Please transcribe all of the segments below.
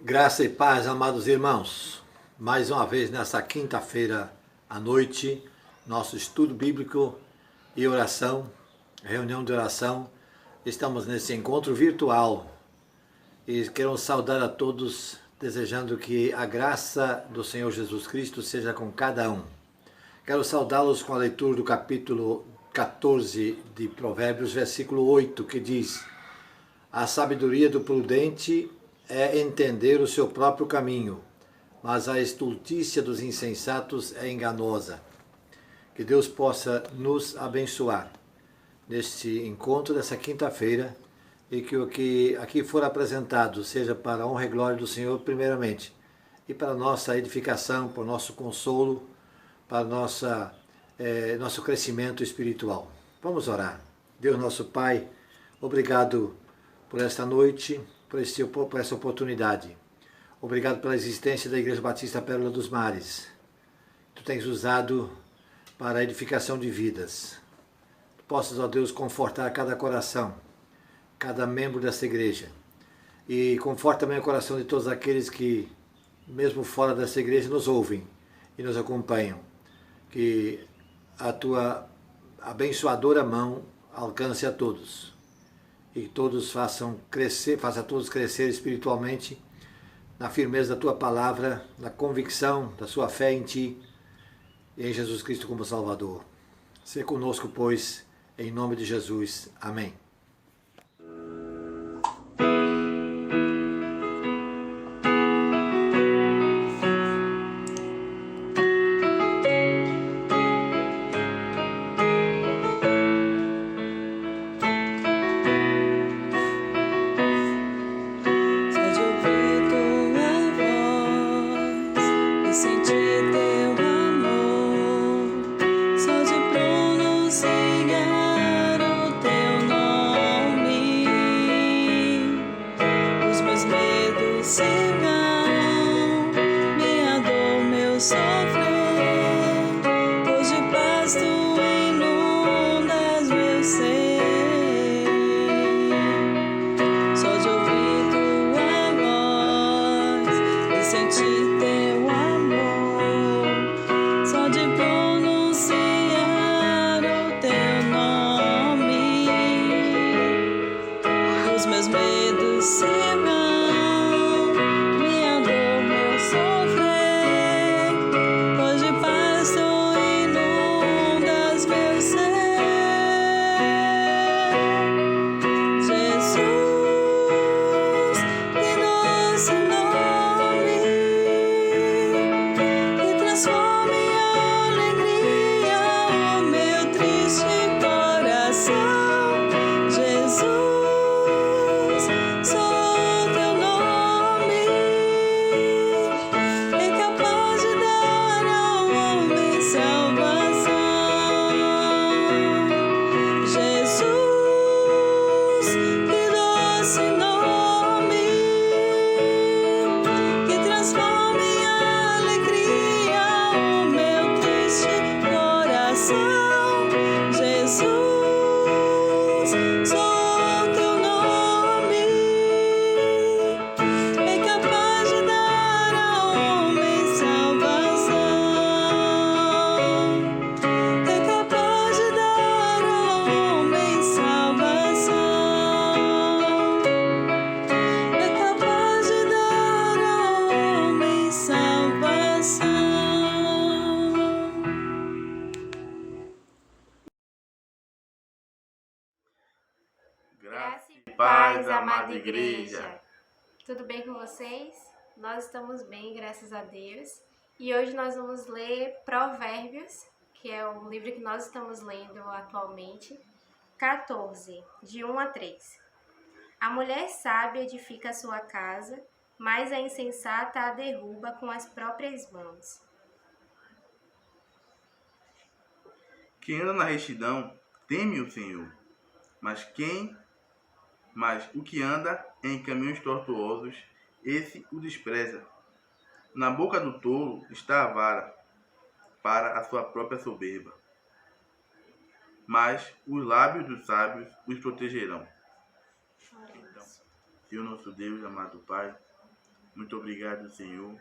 Graça e paz, amados irmãos. Mais uma vez nessa quinta-feira à noite, nosso estudo bíblico e oração, reunião de oração. Estamos nesse encontro virtual e quero saudar a todos, desejando que a graça do Senhor Jesus Cristo seja com cada um. Quero saudá-los com a leitura do capítulo 14 de Provérbios, versículo 8, que diz: a sabedoria do prudente é entender o seu próprio caminho, mas a estultícia dos insensatos é enganosa. Que Deus possa nos abençoar neste encontro dessa quinta-feira e que o que aqui for apresentado seja para a honra e glória do Senhor primeiramente e para a nossa edificação, para o nosso consolo, para o nosso crescimento espiritual. Vamos orar. Deus nosso Pai, obrigado por esta noite, por essa oportunidade. Obrigado pela existência da Igreja Batista Pérola dos Mares. Tu tens usado para a edificação de vidas. Tu possas, ó Deus, confortar cada coração, cada membro dessa igreja. E conforta também o coração de todos aqueles que, mesmo fora dessa igreja, nos ouvem e nos acompanham. Que a tua abençoadora mão alcance a todos. E todos faça todos crescer espiritualmente na firmeza da tua palavra, na convicção da sua fé em ti e em Jesus Cristo como Salvador. Se conosco, pois, em nome de Jesus. Amém. Graça e paz, amada igreja. Tudo bem com vocês? Nós estamos bem, graças a Deus. E hoje nós vamos ler Provérbios, que é o livro que nós estamos lendo atualmente, 14, de 1 a 3. A mulher sábia edifica a sua casa, mas a insensata a derruba com as próprias mãos. Quem anda na retidão teme o Senhor, mas o que anda em caminhos tortuosos, esse o despreza. Na boca do tolo está a vara, para a sua própria soberba. Mas os lábios dos sábios os protegerão. Então, Senhor nosso Deus, amado Pai, Muito obrigado, Senhor,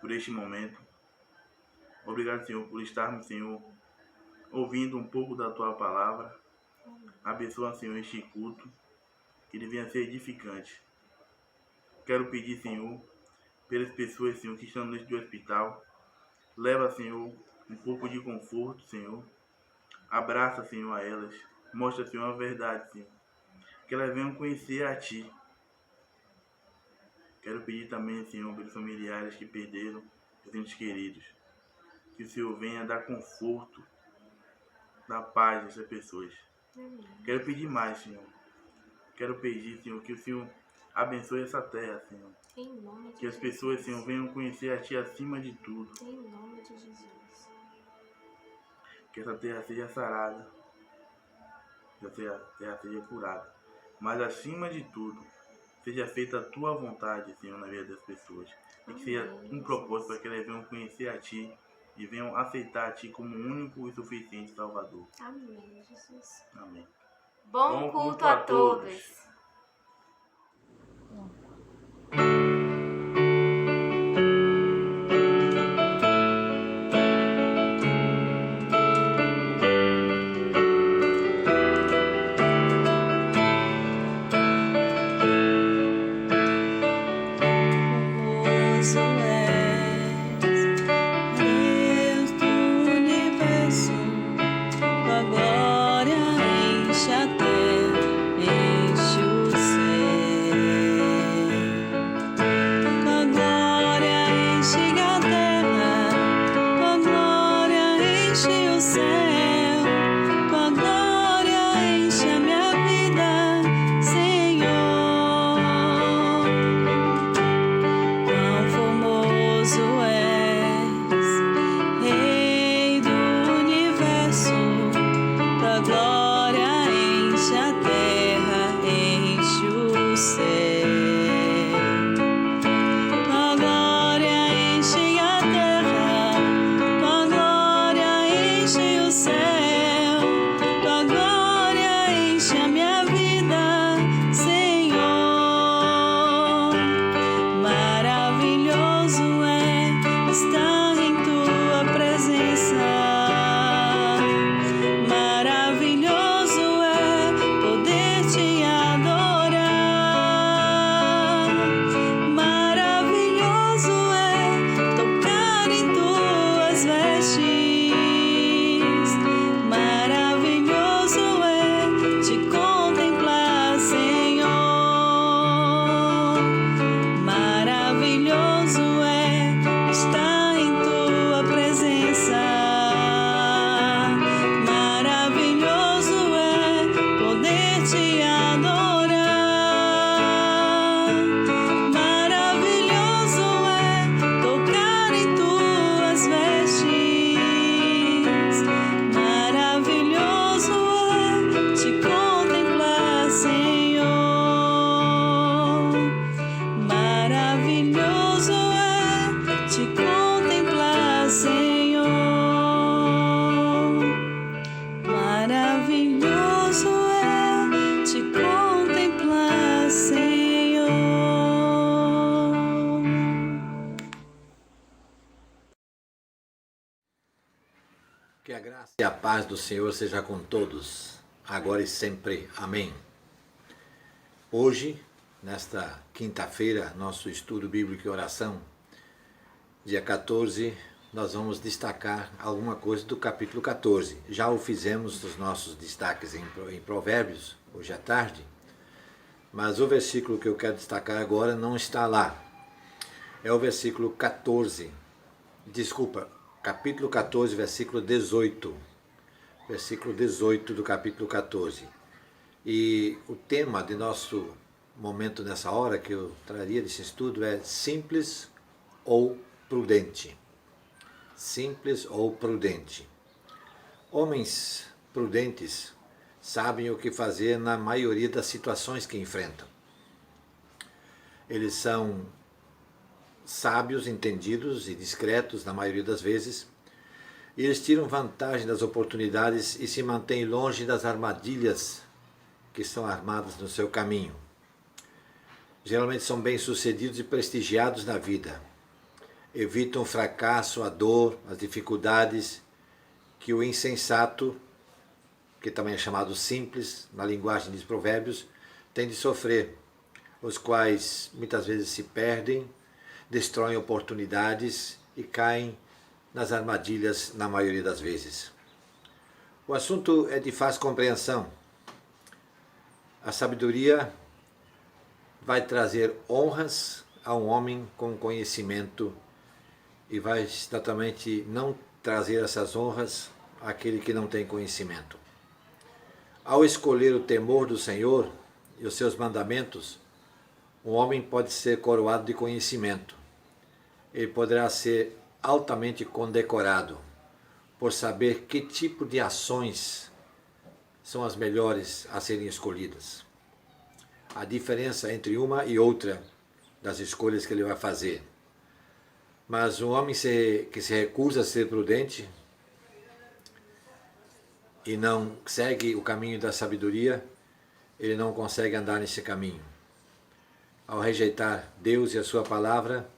por este momento. Obrigado, Senhor, por estarmos, Senhor, ouvindo um pouco da Tua palavra. Abençoa, Senhor, este culto, que ele venha ser edificante. Quero pedir, Senhor, pelas pessoas, Senhor, que estão no hospital. Leva, Senhor, um pouco de conforto, Senhor. Abraça, Senhor, a elas. Mostra, Senhor, a verdade, Senhor. Que elas venham conhecer a Ti. Quero pedir também, Senhor, pelos familiares que perderam os entes queridos. Que o Senhor venha dar conforto, dar paz a essas pessoas. Quero pedir mais, Senhor. Quero pedir, Senhor, que o Senhor abençoe essa terra, Senhor. Em nome de Que as pessoas, Senhor, venham conhecer a Ti acima de tudo. Em nome de Jesus. Que essa terra seja sarada. Que essa terra seja curada. Mas acima de tudo, seja feita a Tua vontade, Senhor, na vida das pessoas. E que seja um propósito para que elas venham conhecer a Ti e venham aceitar a Ti como o único e suficiente Salvador. Amém, Jesus. Amém. Bom culto a todos. Que a graça e a paz do Senhor seja com todos, agora e sempre. Amém. Hoje, nesta quinta-feira, nosso estudo bíblico e oração, dia 14, nós vamos destacar alguma coisa do capítulo 14. Já o fizemos nos nossos destaques em Provérbios, hoje à tarde, mas o versículo que eu quero destacar agora não está lá. É o versículo 14, capítulo 14, versículo 18. Versículo 18 do capítulo 14. E o tema de nosso momento nessa hora, que eu traria desse estudo, é simples ou prudente. Simples ou prudente. Homens prudentes sabem o que fazer na maioria das situações que enfrentam. Eles são sábios, entendidos e discretos na maioria das vezes, e eles tiram vantagem das oportunidades e se mantêm longe das armadilhas que são armadas no seu caminho. geralmente são bem-sucedidos e prestigiados na vida. Evitam o fracasso, a dor, as dificuldades que o insensato, que também é chamado simples, na linguagem dos provérbios, tem de sofrer, os quais muitas vezes se perdem, destroem oportunidades e caem nas armadilhas na maioria das vezes. O assunto é de fácil compreensão. A sabedoria vai trazer honras a um homem com conhecimento e vai exatamente não trazer essas honras àquele que não tem conhecimento. Ao escolher o temor do Senhor e os seus mandamentos, um homem pode ser coroado de conhecimento. Ele poderá ser altamente condecorado por saber que tipo de ações são as melhores a serem escolhidas. A diferença entre uma e outra das escolhas que ele vai fazer. Mas um homem que se recusa a ser prudente e não segue o caminho da sabedoria, ele não consegue andar nesse caminho. Ao rejeitar Deus e a sua palavra,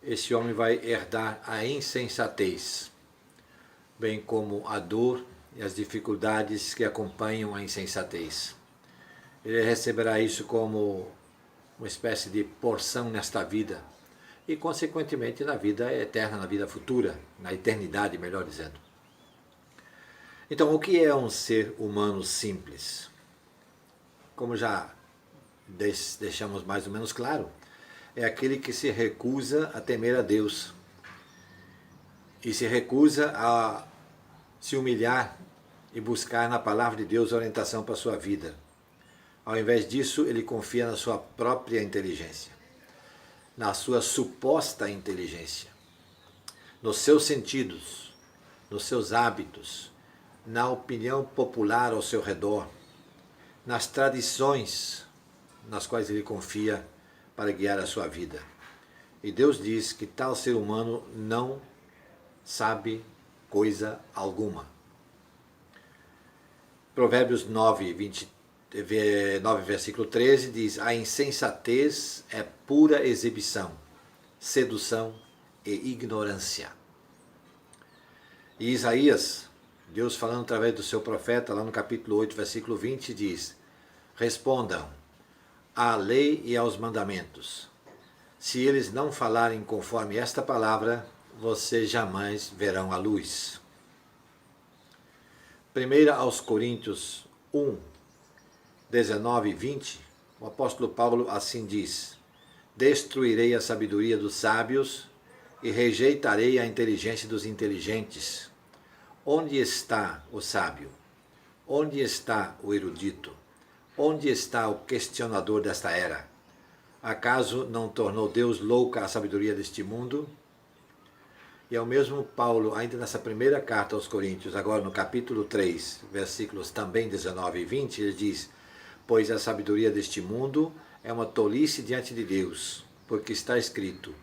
esse homem vai herdar a insensatez, bem como a dor e as dificuldades que acompanham a insensatez. Ele receberá isso como uma espécie de porção nesta vida e, consequentemente, na vida eterna, na vida futura, na eternidade, melhor dizendo. Então, o que é um ser humano simples? Como já deixamos mais ou menos claro, é aquele que se recusa a temer a Deus e se recusa a se humilhar e buscar na palavra de Deus orientação para a sua vida. Ao invés disso, ele confia na sua própria inteligência, na sua suposta inteligência, nos seus sentidos, nos seus hábitos, na opinião popular ao seu redor, nas tradições nas quais ele confia para guiar a sua vida. E Deus diz que tal ser humano não sabe coisa alguma. Provérbios 9, versículo 13 diz: a insensatez é pura exibição, sedução e ignorância. E Isaías, Deus falando através do seu profeta, lá no capítulo 8, versículo 20, diz: respondam à lei e aos mandamentos. Se eles não falarem conforme esta palavra, vocês jamais verão a luz. 1 aos Coríntios 1, 19 e 20, o apóstolo Paulo assim diz: destruirei a sabedoria dos sábios e rejeitarei a inteligência dos inteligentes. Onde está o sábio? Onde está o erudito? Onde está o questionador desta era? Acaso não tornou Deus louca a sabedoria deste mundo? E é o mesmo Paulo, ainda nessa primeira carta aos Coríntios, agora no capítulo 3, versículos também 19 e 20, ele diz: pois a sabedoria deste mundo é uma tolice diante de Deus, porque está escrito: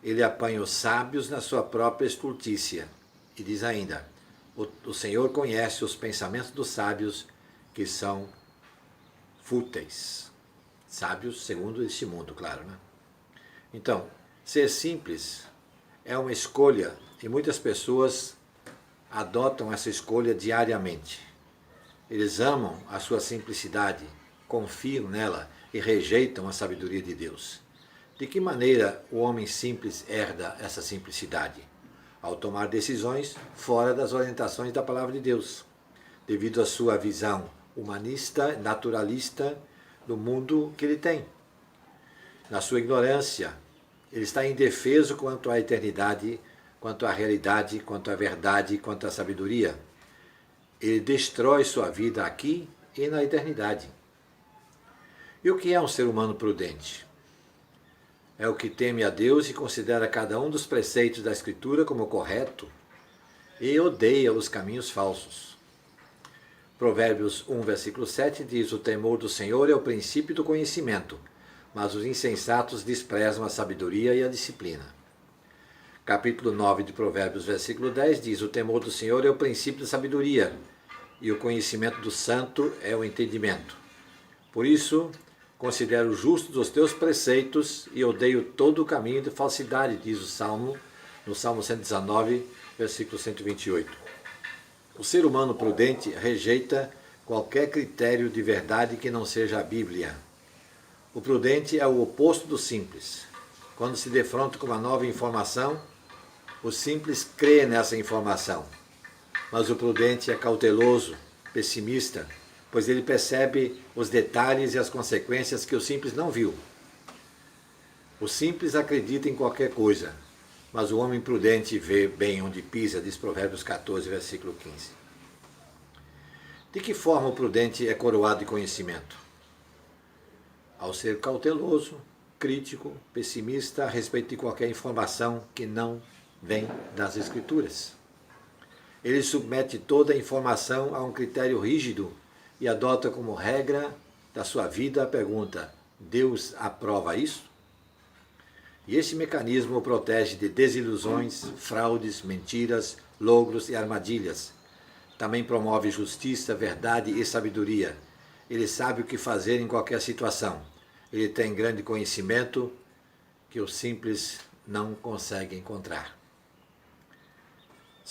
ele apanha os sábios na sua própria estultícia. E diz ainda: o Senhor conhece os pensamentos dos sábios, que são fúteis. Sábios segundo este mundo, claro, né? Então, ser simples é uma escolha e muitas pessoas adotam essa escolha diariamente. Eles amam a sua simplicidade, confiam nela e rejeitam a sabedoria de Deus. De que maneira o homem simples herda essa simplicidade? Ao tomar decisões fora das orientações da palavra de Deus, devido à sua visão humanista, naturalista do mundo que ele tem. Na sua ignorância, ele está indefeso quanto à eternidade, quanto à realidade, quanto à verdade, quanto à sabedoria. Ele destrói sua vida aqui e na eternidade. E o que é um ser humano prudente? É o que teme a Deus e considera cada um dos preceitos da Escritura como correto e odeia os caminhos falsos. Provérbios 1, versículo 7 diz: o temor do Senhor é o princípio do conhecimento, mas os insensatos desprezam a sabedoria e a disciplina. Capítulo 9 de Provérbios, versículo 10 diz: o temor do Senhor é o princípio da sabedoria, e o conhecimento do santo é o entendimento. Por isso, Considero justos os teus preceitos e odeio todo o caminho de falsidade, diz o Salmo, no Salmo 119, versículo 128. O ser humano prudente rejeita qualquer critério de verdade que não seja a Bíblia. O prudente é o oposto do simples. Quando se defronta com uma nova informação, o simples crê nessa informação. Mas o prudente é cauteloso, pessimista, pois ele percebe os detalhes e as consequências que o simples não viu. O simples acredita em qualquer coisa, mas o homem prudente vê bem onde pisa, diz Provérbios 14, versículo 15. De que forma o prudente é coroado de conhecimento? Ao ser cauteloso, crítico, pessimista a respeito de qualquer informação que não vem das Escrituras. Ele submete toda a informação a um critério rígido e adota como regra da sua vida a pergunta: Deus aprova isso? E esse mecanismo o protege de desilusões, fraudes, mentiras, logros e armadilhas. Também promove justiça, verdade e sabedoria. Ele sabe o que fazer em qualquer situação. Ele tem grande conhecimento que o simples não consegue encontrar.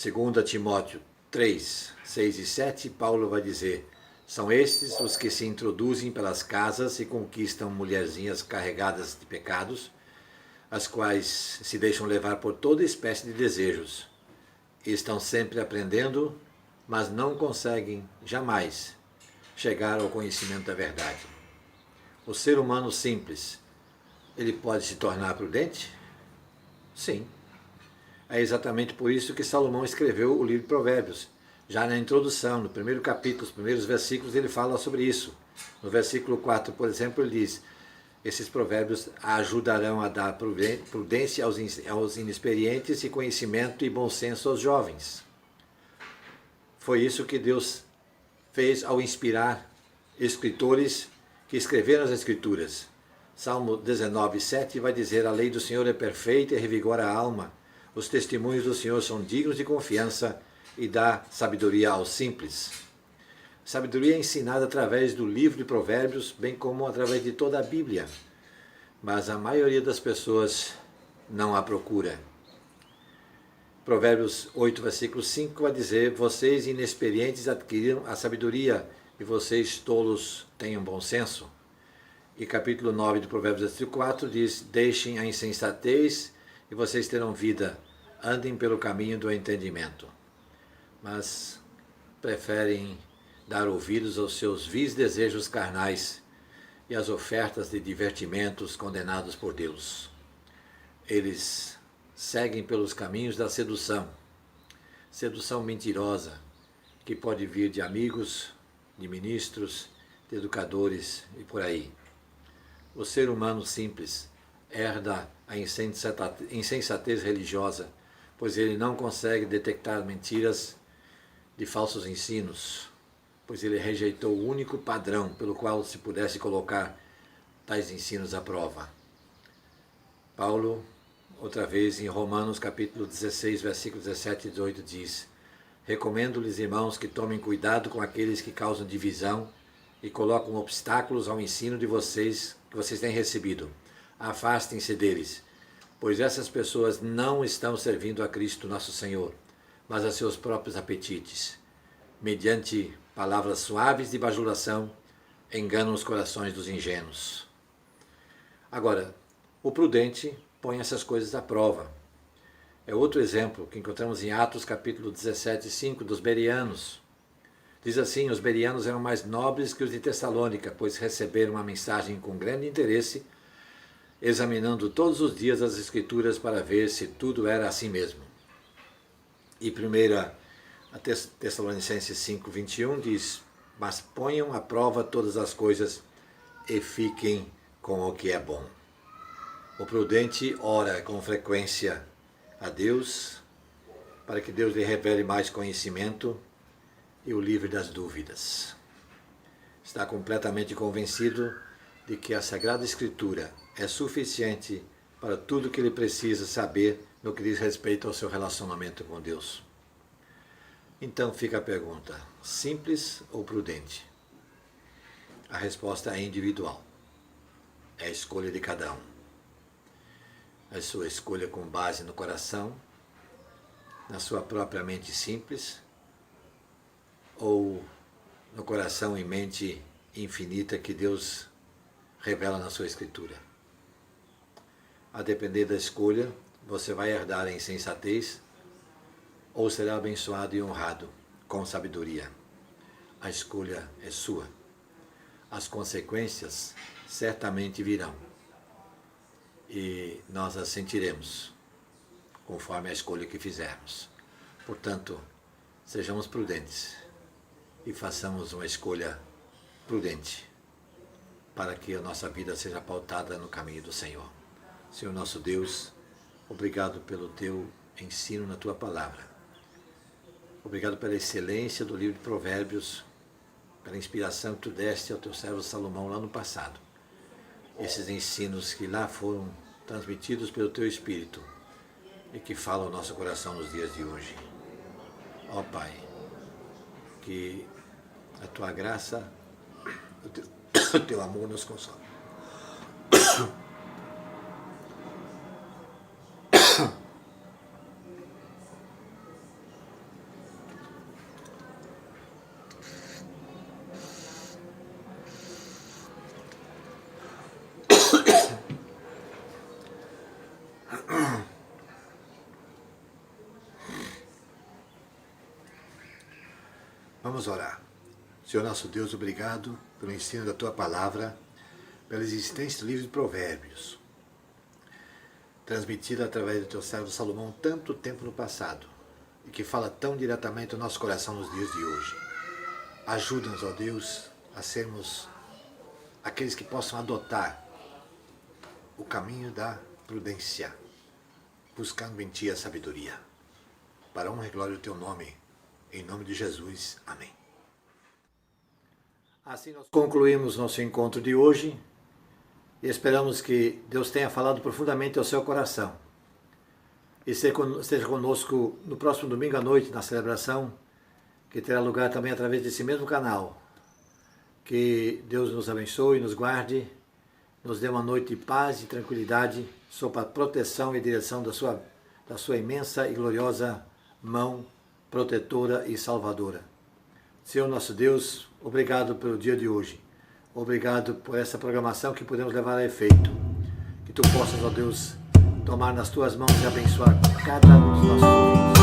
2 Timóteo 3, 6 e 7, Paulo vai dizer: são estes os que se introduzem pelas casas e conquistam mulherzinhas carregadas de pecados, as quais se deixam levar por toda espécie de desejos. E estão sempre aprendendo, mas não conseguem jamais chegar ao conhecimento da verdade. O ser humano simples, ele pode se tornar prudente? Sim. É exatamente por isso que Salomão escreveu o livro de Provérbios. Já na introdução, no primeiro capítulo, os primeiros versículos, ele fala sobre isso. No versículo 4, por exemplo, ele diz: esses provérbios ajudarão a dar prudência aos inexperientes e conhecimento e bom senso aos jovens. Foi isso que Deus fez ao inspirar escritores que escreveram as Escrituras. Salmo 19, 7 vai dizer: a lei do Senhor é perfeita e revigora a alma. Os testemunhos do Senhor são dignos de confiança e dá sabedoria aos simples. Sabedoria é ensinada através do livro de Provérbios, bem como através de toda a Bíblia. Mas a maioria das pessoas não a procura. Provérbios 8, versículo 5 vai dizer: vocês inexperientes adquiriram a sabedoria e vocês tolos tenham bom senso. E capítulo 9 de Provérbios, versículo 4 diz: deixem a insensatez e vocês terão vida, andem pelo caminho do entendimento. Mas preferem dar ouvidos aos seus vis desejos carnais e às ofertas de divertimentos condenados por Deus. Eles seguem pelos caminhos da sedução, sedução mentirosa, que pode vir de amigos, de ministros, de educadores e por aí. O ser humano simples herda a insensatez religiosa, pois ele não consegue detectar mentiras de falsos ensinos, pois ele rejeitou o único padrão pelo qual se pudesse colocar tais ensinos à prova. Paulo, outra vez em Romanos capítulo 16, versículos 17 e 18 diz: recomendo-lhes, irmãos, que tomem cuidado com aqueles que causam divisão e colocam obstáculos ao ensino de vocês que vocês têm recebido. Afastem-se deles, pois essas pessoas não estão servindo a Cristo nosso Senhor, mas a seus próprios apetites. Mediante palavras suaves de bajulação, enganam os corações dos ingênuos. Agora, o prudente põe essas coisas à prova. É outro exemplo que encontramos em Atos capítulo 17, 5, dos bereanos. Diz assim: os bereanos eram mais nobres que os de Tessalônica, pois receberam a mensagem com grande interesse, examinando todos os dias as Escrituras para ver se tudo era assim mesmo. E 1 Tessalonicenses 5, 21 diz: mas ponham à prova todas as coisas e fiquem com o que é bom. O prudente ora com frequência a Deus para que Deus lhe revele mais conhecimento e o livre das dúvidas. Está completamente convencido de que a Sagrada Escritura é suficiente para tudo que ele precisa saber no que diz respeito ao seu relacionamento com Deus. Então fica a pergunta: simples ou prudente? A resposta é individual. é a escolha de cada um. A sua escolha com base no coração, na sua própria mente simples, ou no coração e mente infinita que Deus revela na sua Escritura. A depender da escolha, você vai herdar a insensatez ou será abençoado e honrado com sabedoria. A escolha é sua. As consequências certamente virão e nós as sentiremos conforme a escolha que fizermos. Portanto, sejamos prudentes e façamos uma escolha prudente para que a nossa vida seja pautada no caminho do Senhor. Senhor nosso Deus, obrigado pelo teu ensino na tua palavra. Obrigado pela excelência do livro de Provérbios, pela inspiração que tu deste ao teu servo Salomão lá no passado. Esses ensinos que lá foram transmitidos pelo teu Espírito e que falam ao nosso coração nos dias de hoje. Ó Pai, que a tua graça, o teu amor nos console. Vamos orar. Senhor nosso Deus, obrigado pelo ensino da tua palavra, pela existência do livro de Provérbios, transmitida através do teu servo Salomão tanto tempo no passado e que fala tão diretamente ao nosso coração nos dias de hoje. Ajuda-nos, ó Deus, a sermos aqueles que possam adotar o caminho da prudência, buscando em ti a sabedoria. Para a honra e glória do teu nome, em nome de Jesus. Amém. Assim nós concluímos nosso encontro de hoje e esperamos que Deus tenha falado profundamente ao seu coração. E esteja conosco no próximo domingo à noite, na celebração, que terá lugar também através desse mesmo canal. Que Deus nos abençoe, nos guarde, nos dê uma noite de paz e tranquilidade, sob a proteção e direção da sua imensa e gloriosa mão protetora e salvadora. Senhor nosso Deus, obrigado pelo dia de hoje. Obrigado por essa programação que podemos levar a efeito. Que tu possas, ó Deus, tomar nas tuas mãos e abençoar cada um dos nossos ouvintes.